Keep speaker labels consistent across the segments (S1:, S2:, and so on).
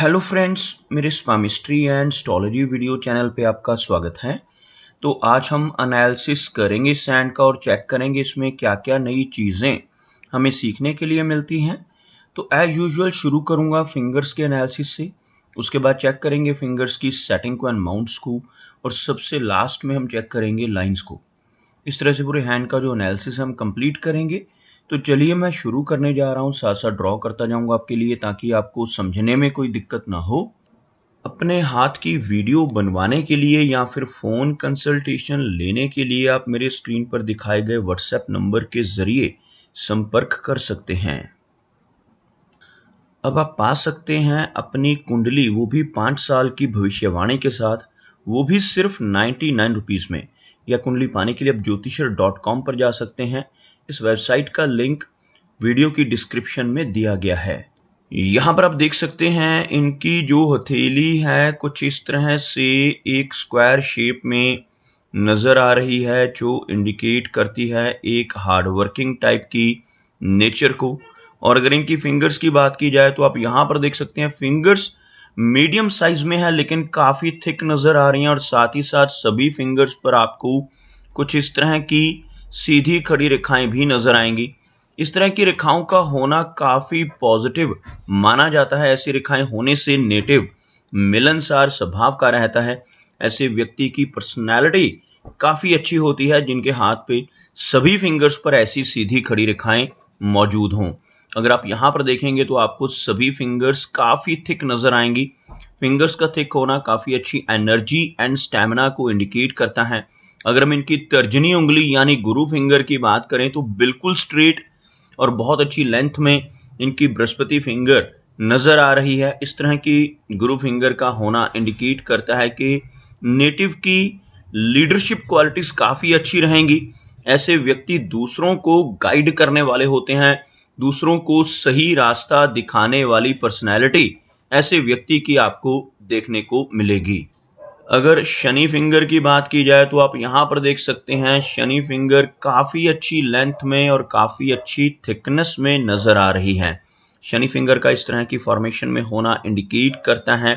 S1: Hello friends, मेरे स्पामिस्ट्री and astrology video channel पे आपका स्वागत है। तो आज हम एनालिसिस करेंगे सैंड का और चेक करेंगे इसमें क्या क्या नई चीज़ें हमें सीखने के लिए मिलती हैं। तो एज यूजुअल शुरू करूँगा फिंगर्स के एनालिसिस से, उसके बाद चेक करेंगे फिंगर्स की सेटिंग को एंड माउंट्स को, और सबसे लास्ट में हम चेक करेंगे लाइंस को। इस तरह से पूरे हैंड का जो एनालिसिस हम कंप्लीट करेंगे। तो चलिए मैं शुरू करने जा रहा हूँ, साथ साथ ड्रॉ करता जाऊँगा आपके लिए ताकि आपको समझने में कोई दिक्कत ना हो। अपने हाथ की वीडियो बनवाने के लिए या फिर फ़ोन कंसल्टेशन लेने के लिए आप मेरे स्क्रीन पर दिखाए गए व्हाट्सएप नंबर के ज़रिए संपर्क कर सकते हैं। अब आप पा सकते हैं अपनी कुंडली, वो भी 5 साल की भविष्यवाणी के साथ, वो भी सिर्फ 99 रुपीज़ में। यह कुंडली पाने के लिए आप ज्योतिषर.com पर जा सकते हैं। इस वेबसाइट का लिंक वीडियो की डिस्क्रिप्शन में दिया गया है। यहाँ पर आप देख सकते हैं इनकी जो हथेली है कुछ इस तरह से एक स्क्वायर शेप में नज़र आ रही है, जो इंडिकेट करती है एक हार्ड वर्किंग टाइप की नेचर को। और अगर इनकी फिंगर्स की बात की जाए तो आप यहाँ पर देख सकते हैं फिंगर्स मीडियम साइज में है लेकिन काफ़ी थिक नज़र आ रही हैं, और साथ ही साथ सभी फिंगर्स पर आपको कुछ इस तरह की सीधी खड़ी रेखाएं भी नज़र आएंगी। इस तरह की रेखाओं का होना काफ़ी पॉजिटिव माना जाता है। ऐसी रेखाएं होने से नेटिव मिलनसार स्वभाव का रहता है। ऐसे व्यक्ति की पर्सनैलिटी काफ़ी अच्छी होती है जिनके हाथ पे सभी फिंगर्स पर ऐसी सीधी खड़ी रेखाएं मौजूद हों। अगर आप यहाँ पर देखेंगे तो आपको सभी फिंगर्स काफ़ी थिक नज़र आएंगी। फिंगर्स का थिक होना काफ़ी अच्छी एनर्जी एंड स्टैमिना को इंडिकेट करता है। अगर हम इनकी तर्जनी उंगली यानी गुरु फिंगर की बात करें तो बिल्कुल स्ट्रेट और बहुत अच्छी लेंथ में इनकी बृहस्पति फिंगर नज़र आ रही है। इस तरह की गुरु फिंगर का होना इंडिकेट करता है कि नेटिव की लीडरशिप क्वालिटीज़ काफ़ी अच्छी रहेंगी। ऐसे व्यक्ति दूसरों को गाइड करने वाले होते हैं, दूसरों को सही रास्ता दिखाने वाली पर्सनैलिटी ऐसे व्यक्ति की आपको देखने को मिलेगी। अगर शनि फिंगर की बात की जाए तो आप यहाँ पर देख सकते हैं शनि फिंगर काफ़ी अच्छी लेंथ में और काफ़ी अच्छी थिकनेस में नज़र आ रही है। शनि फिंगर का इस तरह की फॉर्मेशन में होना इंडिकेट करता है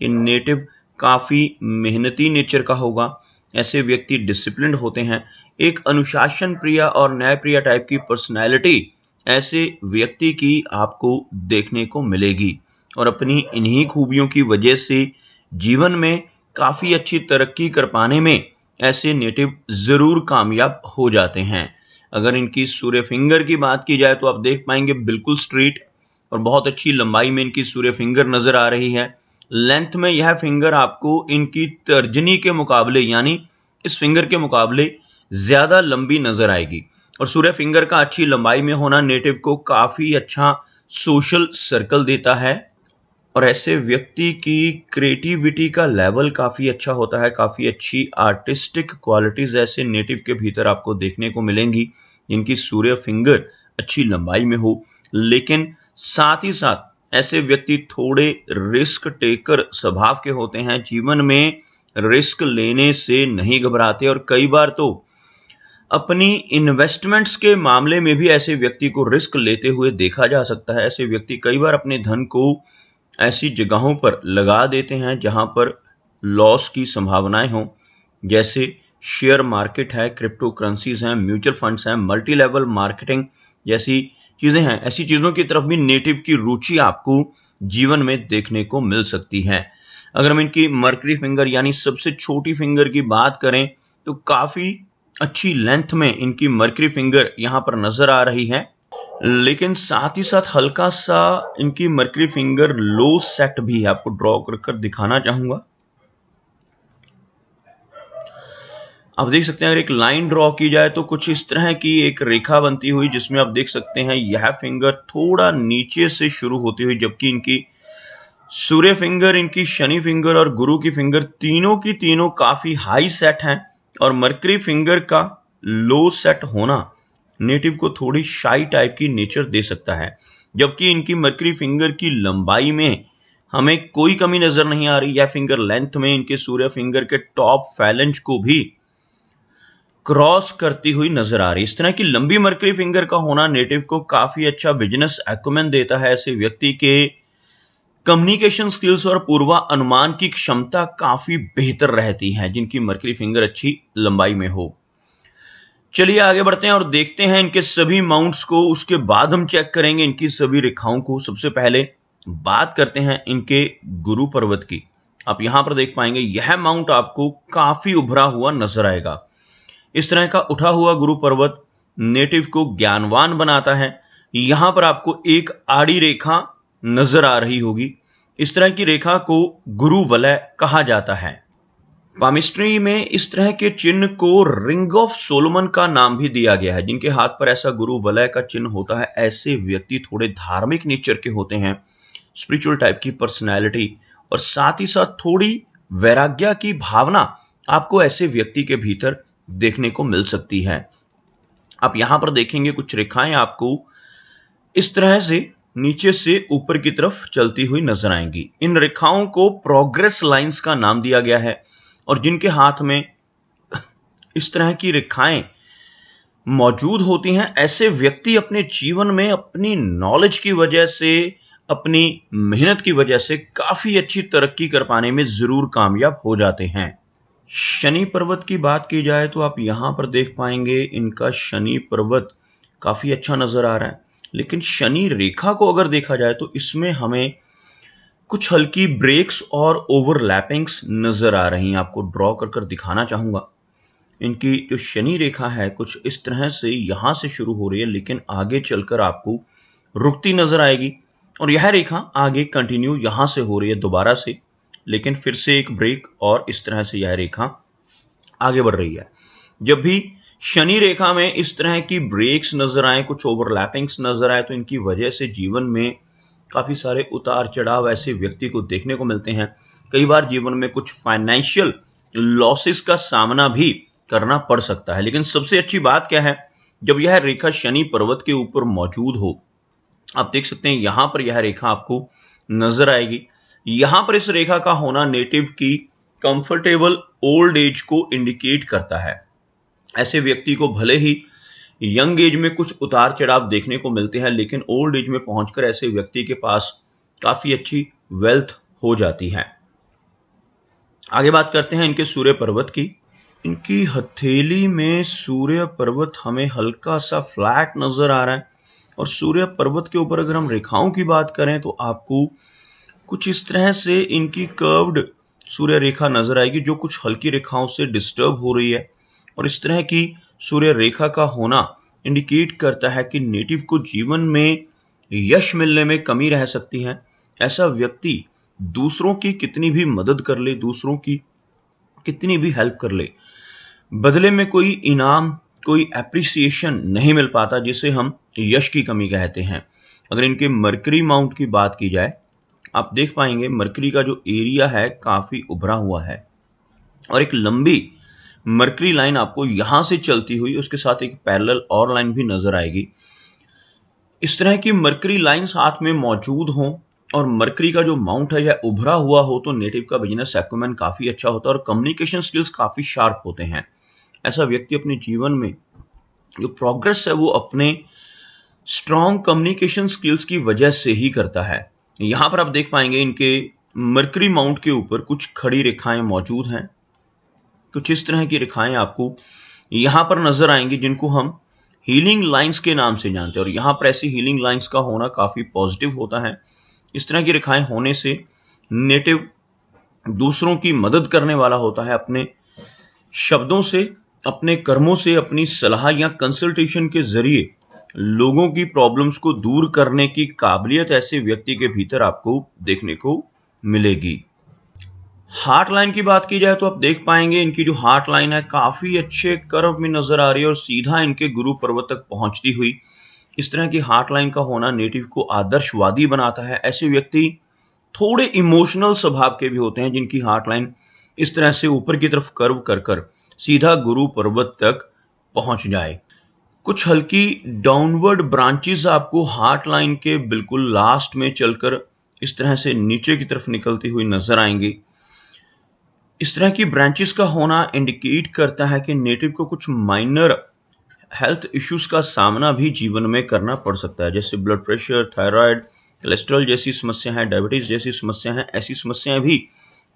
S1: कि नेटिव काफ़ी मेहनती नेचर का होगा। ऐसे व्यक्ति डिसिप्लिन्ड होते हैं। एक अनुशासन प्रिय और न्याय प्रिय टाइप की पर्सनैलिटी ऐसे व्यक्ति की आपको देखने को मिलेगी, और अपनी इन्हीं खूबियों की वजह से जीवन में काफ़ी अच्छी तरक्की कर पाने में ऐसे नेटिव ज़रूर कामयाब हो जाते हैं। अगर इनकी सूर्य फिंगर की बात की जाए तो आप देख पाएंगे बिल्कुल स्ट्रेट और बहुत अच्छी लंबाई में इनकी सूर्य फिंगर नज़र आ रही है। लेंथ में यह फिंगर आपको इनकी तर्जनी के मुकाबले यानी इस फिंगर के मुकाबले ज़्यादा लंबी नज़र आएगी। और सूर्य फिंगर का अच्छी लंबाई में होना नेटिव को काफ़ी अच्छा सोशल सर्कल देता है, और ऐसे व्यक्ति की क्रिएटिविटी का लेवल काफ़ी अच्छा होता है। काफ़ी अच्छी आर्टिस्टिक क्वालिटीज़ ऐसे नेटिव के भीतर आपको देखने को मिलेंगी जिनकी सूर्य फिंगर अच्छी लंबाई में हो। लेकिन साथ ही साथ ऐसे व्यक्ति थोड़े रिस्क टेकर स्वभाव के होते हैं। जीवन में रिस्क लेने से नहीं घबराते, और कई बार तो अपनी इन्वेस्टमेंट्स के मामले में भी ऐसे व्यक्ति को रिस्क लेते हुए देखा जा सकता है। ऐसे व्यक्ति कई बार अपने धन को ऐसी जगहों पर लगा देते हैं जहां पर लॉस की संभावनाएं हों, जैसे शेयर मार्केट है, क्रिप्टो करेंसीज हैं, म्यूचुअल फंड्स हैं, मल्टी लेवल मार्केटिंग जैसी चीज़ें हैं। ऐसी चीज़ों की तरफ भी नेटिव की रुचि आपको जीवन में देखने को मिल सकती है। अगर हम इनकी मर्करी फिंगर यानी सबसे छोटी फिंगर की बात करें तो काफ़ी अच्छी लेंथ में इनकी मर्करी फिंगर यहाँ पर नज़र आ रही है, लेकिन साथ ही साथ हल्का सा इनकी मर्करी फिंगर लो सेट भी है। आपको ड्रॉ कर दिखाना चाहूँगा। आप देख सकते हैं अगर एक लाइन ड्रॉ की जाए तो कुछ इस तरह की एक रेखा बनती हुई, जिसमें आप देख सकते हैं यह फिंगर थोड़ा नीचे से शुरू होती हुई, जबकि इनकी सूर्य फिंगर, इनकी शनि फिंगर और गुरु की फिंगर तीनों की तीनों काफ़ी हाई सेट हैं। और मर्करी फिंगर का लो सेट होना नेटिव को थोड़ी शाई टाइप की नेचर दे सकता है, जबकि इनकी मर्करी फिंगर की लंबाई में हमें कोई कमी नज़र नहीं आ रही। यह फिंगर लेंथ में इनके सूर्य फिंगर के टॉप फैलेंज को भी क्रॉस करती हुई नजर आ रही। इस तरह की लंबी मर्करी फिंगर का होना नेटिव को काफ़ी अच्छा बिजनेस एक्यूमेन देता है। ऐसे व्यक्ति के कम्युनिकेशन स्किल्स और पूर्वानुमान की क्षमता काफी बेहतर रहती है जिनकी मरकरी फिंगर अच्छी लंबाई में हो। चलिए आगे बढ़ते हैं और देखते हैं इनके सभी माउंट्स को, उसके बाद हम चेक करेंगे इनकी सभी रेखाओं को। सबसे पहले बात करते हैं इनके गुरु पर्वत की। आप यहां पर देख पाएंगे यह माउंट आपको काफी उभरा हुआ नजर आएगा। इस तरह का उठा हुआ गुरु पर्वत नेटिव को ज्ञानवान बनाता है। यहां पर आपको एक आड़ी रेखा नजर आ रही होगी। इस तरह की रेखा को गुरु वलय कहा जाता है। पामिस्ट्री में इस तरह के चिन्ह को रिंग ऑफ सोलोमन का नाम भी दिया गया है। जिनके हाथ पर ऐसा गुरु वलय का चिन्ह होता है, ऐसे व्यक्ति थोड़े धार्मिक नेचर के होते हैं, स्पिरिचुअल टाइप की पर्सनैलिटी, और साथ ही साथ थोड़ी वैराग्य की भावना आपको ऐसे व्यक्ति के भीतर देखने को मिल सकती है। आप यहां पर देखेंगे कुछ रेखाएं आपको इस तरह से नीचे से ऊपर की तरफ चलती हुई नजर आएंगी। इन रेखाओं को प्रोग्रेस लाइंस का नाम दिया गया है। और जिनके हाथ में इस तरह की रेखाएं मौजूद होती हैं, ऐसे व्यक्ति अपने जीवन में अपनी नॉलेज की वजह से, अपनी मेहनत की वजह से काफी अच्छी तरक्की कर पाने में जरूर कामयाब हो जाते हैं। शनि पर्वत की बात की जाए तो आप यहां पर देख पाएंगे इनका शनि पर्वत काफी अच्छा नजर आ रहा है। लेकिन शनि रेखा को अगर देखा जाए तो इसमें हमें कुछ हल्की ब्रेक्स और ओवरलैपिंग्स नजर आ रही हैं। आपको ड्रॉ कर कर दिखाना चाहूंगा। इनकी जो शनि रेखा है कुछ इस तरह से यहां से शुरू हो रही है, लेकिन आगे चलकर आपको रुकती नजर आएगी। और यह रेखा आगे कंटिन्यू यहां से हो रही है दोबारा से, लेकिन फिर से एक ब्रेक, और इस तरह से यह रेखा आगे बढ़ रही है। जब भी शनि रेखा में इस तरह की ब्रेक्स नजर आए, कुछ ओवरलैपिंग्स नजर आए, तो इनकी वजह से जीवन में काफी सारे उतार चढ़ाव ऐसे व्यक्ति को देखने को मिलते हैं। कई बार जीवन में कुछ फाइनेंशियल लॉसेस का सामना भी करना पड़ सकता है। लेकिन सबसे अच्छी बात क्या है, जब यह रेखा शनि पर्वत के ऊपर मौजूद हो, आप देख सकते हैं यहां पर यह रेखा आपको नजर आएगी। यहां पर इस रेखा का होना नेटिव की कंफर्टेबल ओल्ड एज को इंडिकेट करता है। ऐसे व्यक्ति को भले ही यंग एज में कुछ उतार चढ़ाव देखने को मिलते हैं, लेकिन ओल्ड एज में पहुंचकर ऐसे व्यक्ति के पास काफी अच्छी वेल्थ हो जाती है। आगे बात करते हैं इनके सूर्य पर्वत की। इनकी हथेली में सूर्य पर्वत हमें हल्का सा फ्लैट नजर आ रहा है। और सूर्य पर्वत के ऊपर अगर हम रेखाओं की बात करें तो आपको कुछ इस तरह से इनकी कर्व्ड सूर्य रेखा नजर आएगी, जो कुछ हल्की रेखाओं से डिस्टर्ब हो रही है। और इस तरह की सूर्य रेखा का होना इंडिकेट करता है कि नेटिव को जीवन में यश मिलने में कमी रह सकती है। ऐसा व्यक्ति दूसरों की कितनी भी मदद कर ले, दूसरों की कितनी भी हेल्प कर ले, बदले में कोई इनाम, कोई एप्रिसिएशन नहीं मिल पाता, जिसे हम यश की कमी कहते हैं। अगर इनके मरकरी माउंट की बात की जाए, आप देख पाएंगे मरकरी का जो एरिया है काफी उभरा हुआ है, और एक लंबी मरकरी लाइन आपको यहां से चलती हुई उसके साथ एक पैरेलल और लाइन भी नजर आएगी। इस तरह की मरकरी लाइन साथ में मौजूद हो और मरकरी का जो माउंट है यह उभरा हुआ हो, तो नेटिव का बिजनेस एक्यूमेन काफी अच्छा होता है और कम्युनिकेशन स्किल्स काफी शार्प होते हैं। ऐसा व्यक्ति अपने जीवन में जो प्रोग्रेस है वो अपने स्ट्रॉन्ग कम्युनिकेशन स्किल्स की वजह से ही करता है। यहां पर आप देख पाएंगे इनके मरकरी माउंट के ऊपर कुछ खड़ी रेखाएं मौजूद हैं। कुछ इस तरह की रेखाएं आपको यहां पर नजर आएंगी, जिनको हम हीलिंग लाइंस के नाम से जानते हैं। और यहां पर ऐसी हीलिंग लाइंस का होना काफी पॉजिटिव होता है। इस तरह की रेखाएं होने से नेटिव दूसरों की मदद करने वाला होता है, अपने शब्दों से, अपने कर्मों से, अपनी सलाह या कंसल्टेशन के जरिए लोगों की प्रॉब्लम्स को दूर करने की काबिलियत ऐसे व्यक्ति के भीतर आपको देखने को मिलेगी। हार्ट लाइन की बात की जाए तो आप देख पाएंगे इनकी जो हार्ट लाइन है काफी अच्छे कर्व में नजर आ रही है और सीधा इनके गुरु पर्वत तक पहुंचती हुई। इस तरह की हार्ट लाइन का होना नेटिव को आदर्शवादी बनाता है। ऐसे व्यक्ति थोड़े इमोशनल स्वभाव के भी होते हैं, जिनकी हार्ट लाइन इस तरह से ऊपर की तरफ कर्व कर कर सीधा गुरु पर्वत तक पहुंच जाए। कुछ हल्की डाउनवर्ड ब्रांचेस आपको हार्ट लाइन के बिल्कुल लास्ट में चलकर इस तरह से नीचे की तरफ निकलती हुई नजर आएंगी। इस तरह की ब्रांचेस का होना इंडिकेट करता है कि नेटिव को कुछ माइनर हेल्थ इश्यूज का सामना भी जीवन में करना पड़ सकता है, जैसे ब्लड प्रेशर, थायराइड, कोलेस्ट्रॉल जैसी समस्या है, डायबिटीज जैसी समस्या है, ऐसी समस्याएं भी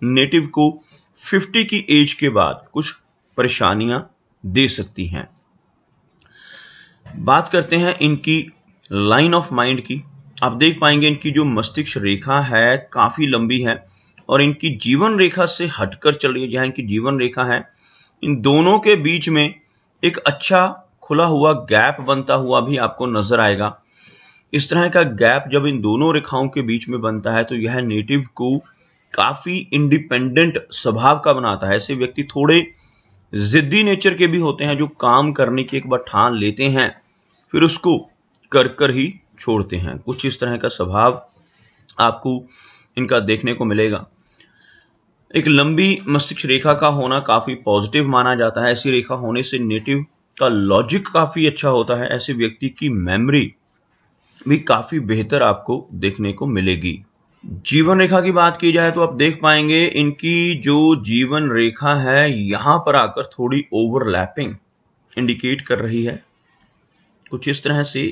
S1: नेटिव को 50 की एज के बाद कुछ परेशानियां दे सकती हैं। बात करते हैं इनकी लाइन ऑफ माइंड की। आप देख पाएंगे इनकी जो मस्तिष्क रेखा है काफ़ी लंबी है और इनकी जीवन रेखा से हटकर चल रही है। जहाँ इनकी जीवन रेखा है, इन दोनों के बीच में एक अच्छा खुला हुआ गैप बनता हुआ भी आपको नजर आएगा। इस तरह का गैप जब इन दोनों रेखाओं के बीच में बनता है तो यह नेटिव को काफ़ी इंडिपेंडेंट स्वभाव का बनाता है। ऐसे व्यक्ति थोड़े जिद्दी नेचर के भी होते हैं, जो काम करने की एक बार ठान लेते हैं फिर उसको कर कर ही छोड़ते हैं। कुछ इस तरह का स्वभाव आपको इनका देखने को मिलेगा। एक लंबी मस्तिष्क रेखा का होना काफ़ी पॉजिटिव माना जाता है। ऐसी रेखा होने से नेटिव का लॉजिक काफ़ी अच्छा होता है। ऐसे व्यक्ति की मेमोरी भी काफ़ी बेहतर आपको देखने को मिलेगी। जीवन रेखा की बात की जाए तो आप देख पाएंगे इनकी जो जीवन रेखा है यहाँ पर आकर थोड़ी ओवरलैपिंग इंडिकेट कर रही है। कुछ इस तरह से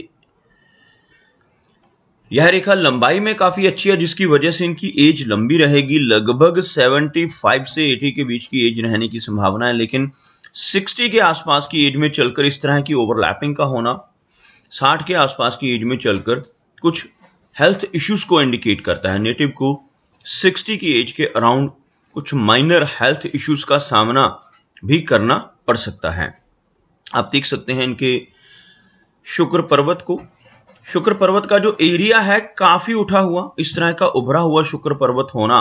S1: यह रेखा लंबाई में काफ़ी अच्छी है, जिसकी वजह से इनकी एज लंबी रहेगी। लगभग 75 से 80 के बीच की एज रहने की संभावना है, लेकिन 60 के आसपास की एज में चलकर इस तरह की ओवरलैपिंग का होना 60 के आसपास की एज में चलकर कुछ हेल्थ इश्यूज को इंडिकेट करता है। नेटिव को 60 की एज के अराउंड कुछ माइनर हेल्थ इश्यूज का सामना भी करना पड़ सकता है। आप देख सकते हैं इनके शुक्र पर्वत को। शुक्र पर्वत का जो एरिया है काफ़ी उठा हुआ, इस तरह का उभरा हुआ शुक्र पर्वत होना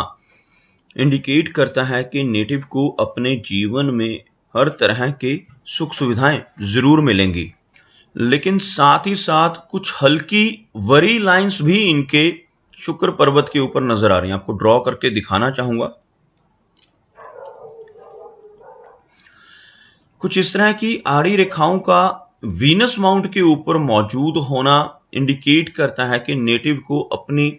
S1: इंडिकेट करता है कि नेटिव को अपने जीवन में हर तरह के सुख सुविधाएं ज़रूर मिलेंगी, लेकिन साथ ही साथ कुछ हल्की वरी लाइंस भी इनके शुक्र पर्वत के ऊपर नजर आ रही हैं। आपको ड्रॉ करके दिखाना चाहूंगा। कुछ इस तरह की आड़ी रेखाओं का वीनस माउंट के ऊपर मौजूद होना इंडिकेट करता है कि नेटिव को अपनी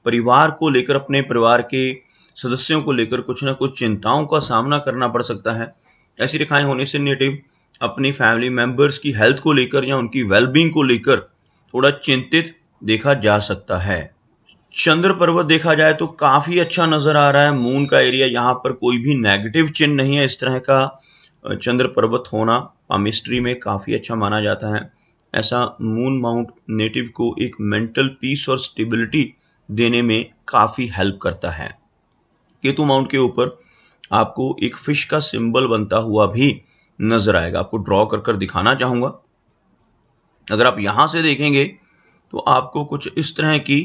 S1: परिवार को लेकर, अपने परिवार के सदस्यों को लेकर कुछ ना कुछ चिंताओं का सामना करना पड़ सकता है। ऐसी रेखाएं होने से नेटिव अपनी फैमिली मेंबर्स की हेल्थ को लेकर या उनकी वेलबींग को लेकर थोड़ा चिंतित देखा जा सकता है। चंद्र पर्वत देखा जाए तो काफ़ी अच्छा नज़र आ रहा है। मून का एरिया, यहाँ पर कोई भी नेगेटिव चिन्ह नहीं है। इस तरह का चंद्र पर्वत होना पामिस्ट्री में काफ़ी अच्छा माना जाता है। ऐसा मून माउंट नेटिव को एक मेंटल पीस और स्टेबिलिटी देने में काफ़ी हेल्प करता है। केतु माउंट के ऊपर आपको एक फिश का सिंबल बनता हुआ भी नजर आएगा। आपको ड्रॉ कर कर दिखाना चाहूँगा। अगर आप यहाँ से देखेंगे तो आपको कुछ इस तरह की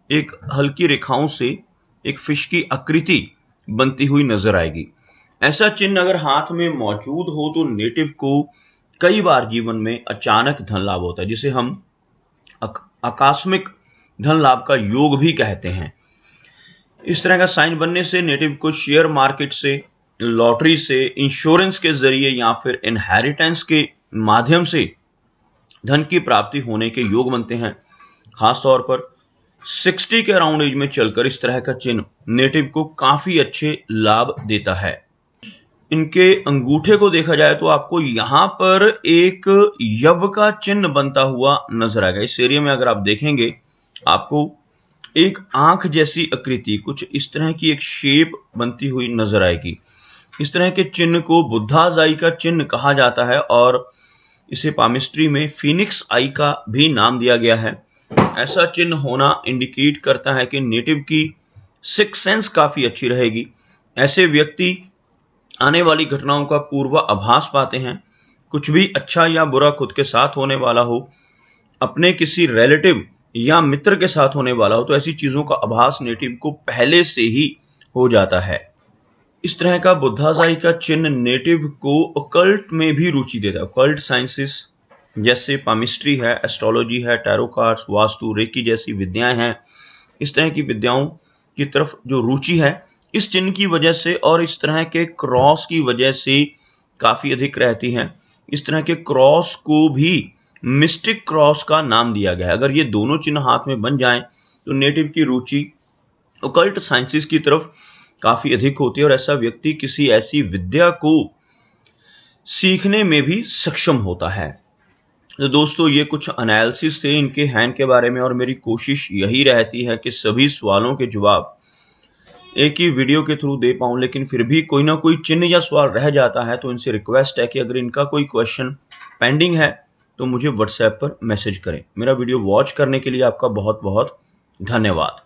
S1: एक हल्की रेखाओं से एक फिश की आकृति बनती हुई नजर आएगी। ऐसा चिन्ह अगर हाथ में मौजूद हो तो नेटिव को कई बार जीवन में अचानक धन लाभ होता है, जिसे हम आकस्मिक धन लाभ का योग भी कहते हैं। इस तरह का साइन बनने से नेटिव को शेयर मार्केट से, लॉटरी से, इंश्योरेंस के जरिए या फिर इनहेरिटेंस के माध्यम से धन की प्राप्ति होने के योग बनते हैं। खासतौर पर 60 के अराउंड एज में चलकर इस तरह का चिन्ह नेटिव को काफी अच्छे लाभ देता है। इनके अंगूठे को देखा जाए तो आपको यहाँ पर एक यव का चिन्ह बनता हुआ नजर आएगा। इस एरिया में अगर आप देखेंगे आपको एक आंख जैसी आकृति, कुछ इस तरह की एक शेप बनती हुई नजर आएगी। इस तरह के चिन्ह को बुद्धाज आई का चिन्ह कहा जाता है और इसे पामिस्ट्री में फिनिक्स आई का भी नाम दिया गया है। ऐसा चिन्ह होना इंडिकेट करता है कि नेटिव की सिक्स सेंस काफ़ी अच्छी रहेगी। ऐसे व्यक्ति आने वाली घटनाओं का पूर्व आभास पाते हैं। कुछ भी अच्छा या बुरा खुद के साथ होने वाला हो, अपने किसी रिलेटिव या मित्र के साथ होने वाला हो, तो ऐसी चीज़ों का आभास नेटिव को पहले से ही हो जाता है। इस तरह का बुद्धाजाई का चिन्ह नेटिव को अकल्ट में भी रुचि देता है। अकल्ट साइंसेस जैसे पामिस्ट्री है, एस्ट्रोलॉजी है, टैरो कार्ड्स, वास्तु, रेकी जैसी विद्याएं हैं, इस तरह की विद्याओं की तरफ जो रुचि है इस चिन्ह की वजह से और इस तरह के क्रॉस की वजह से काफ़ी अधिक रहती है। इस तरह के क्रॉस को भी मिस्टिक क्रॉस का नाम दिया गया है। अगर ये दोनों चिन्ह हाथ में बन जाएं तो नेटिव की रुचि अकल्ट साइंसेस की तरफ काफ़ी अधिक होती है और ऐसा व्यक्ति किसी ऐसी विद्या को सीखने में भी सक्षम होता है। तो दोस्तों ये कुछ एनालिसिस थे इनके हैंड के बारे में, और मेरी कोशिश यही रहती है कि सभी सवालों के जवाब एक ही वीडियो के थ्रू दे पाऊँ, लेकिन फिर भी कोई ना कोई चिन्ह या सवाल रह जाता है। तो इनसे रिक्वेस्ट है कि अगर इनका कोई क्वेश्चन पेंडिंग है तो मुझे व्हाट्सएप पर मैसेज करें। मेरा वीडियो वॉच करने के लिए आपका बहुत बहुत धन्यवाद।